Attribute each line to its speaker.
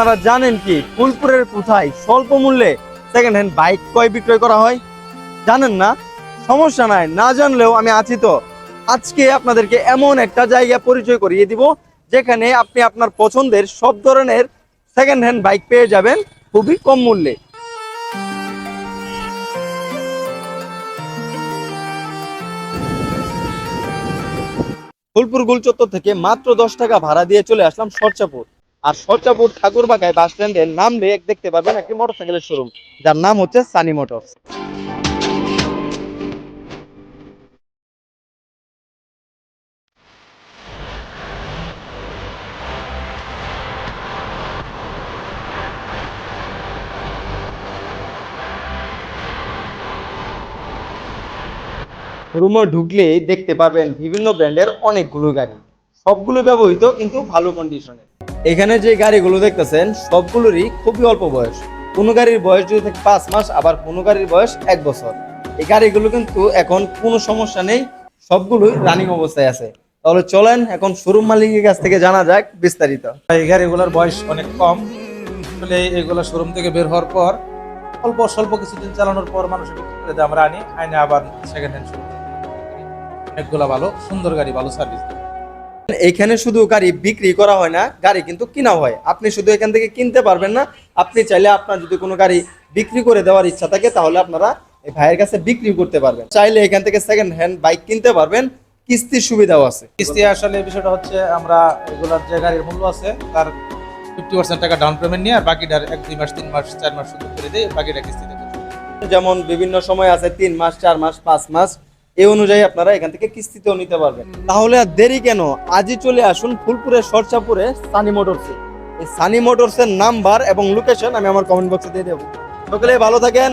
Speaker 1: আপনারা জানেন কি ফুলপুরের কোথায় স্বল্প মূল্যে সেকেন্ড হ্যান্ড বাইক ক্রয় বিক্রয় করা হয়? জানেন না? সমস্যা নাই, না জানলেও আমি আছি তো। আজকে আপনাদেরকে এমন একটা জায়গা পরিচয় করিয়ে দিব যেখানে আপনি আপনার পছন্দের সব ধরনের সেকেন্ড হ্যান্ড বাইক পেয়ে যাবেন খুবই কম মূল্যে। ফুলপুর গুলচত্বর থেকে মাত্র 10 টাকা ভাড়া দিয়ে চলে আসলাম সরচাপুর। আর সরচাপুর ঠাকুরবাগায় বাস স্ট্যান্ডে নামলে দেখতে পাবেন একটি মোটরসাইকেলের শোরুম, যার নাম হচ্ছে সানি মোটরস। রুমে ঢুকলে দেখতে পাবেন বিভিন্ন ব্র্যান্ডের অনেকগুলো গাড়ি, সবগুলো ব্যবহৃত কিন্তু ভালো কন্ডিশনে। এখানে যে গাড়িগুলো দেখতেছেন সবগুলোরই খুবই অল্প বয়স। কোনো গাড়ির বয়স যদি থাকে 5 মাস, আবার কোনো গাড়ির বয়স 1 বছর। এই গাড়িগুলো কিন্তু এখন কোনো সমস্যা নেই, সবগুলোই রানিং অবস্থায় আছে। তাহলে চলেন এখন শোরুম মালিকের কাছ থেকে জানা যাক বিস্তারিত।
Speaker 2: এই গাড়িগুলোর বয়স অনেক কম। আসলে এগুলো শোরুম থেকে বের হওয়ার পর অল্প স্বল্প কিছুদিন চালানোর পর মানুষের বিক্রি করে দেয়, আমরা আইনে আবার সেকেন্ড হ্যান্ড শোরুম। অনেকগুলো ভালো সুন্দর গাড়ি, ভালো সার্ভিস।
Speaker 1: এখানে শুধু গাড়ি বিক্রি করা হয় না, গাড়ি কিন্তু কিনা হয়। আপনি শুধু এখান থেকে কিনতে পারবেন না, আপনি চাইলে আপনার যদি কোনো গাড়ি বিক্রি করে দেওয়ার ইচ্ছা থাকে তাহলে আপনারা এই ভাইয়ের কাছে বিক্রি করতে পারবেন। চাইলে এখান থেকে সেকেন্ড হ্যান্ড বাইক কিনতে পারবেন, কিস্তির সুবিধাও আছে।
Speaker 2: কিস্তি আসলে বিষয়টা হচ্ছে আমরা এগুলার যে গাড়ির মূল্য আছে তার 50% টাকা ডাউন পেমেন্ট নিয়ে আর বাকিটা 1-2 মাস 3 মাস 4 মাস শুধু করে দিই, বাকিটা কিস্তিতে দেবো।
Speaker 1: যেমন বিভিন্ন সময় আছে 3 মাস 4 মাস 5 মাস, এই অনুযায়ী আপনারা এখান থেকে কিস্তিতেও নিতে পারবেন। তাহলে আর দেরি কেন, আজই চলে আসুন ফুলপুরের সরচাপুরে সানি মোটরসে। এই সানি মোটরসের নাম্বার এবং লোকেশন আমি আমার কমেন্ট বক্সে দিয়ে দেবো। সকলে ভালো থাকেন।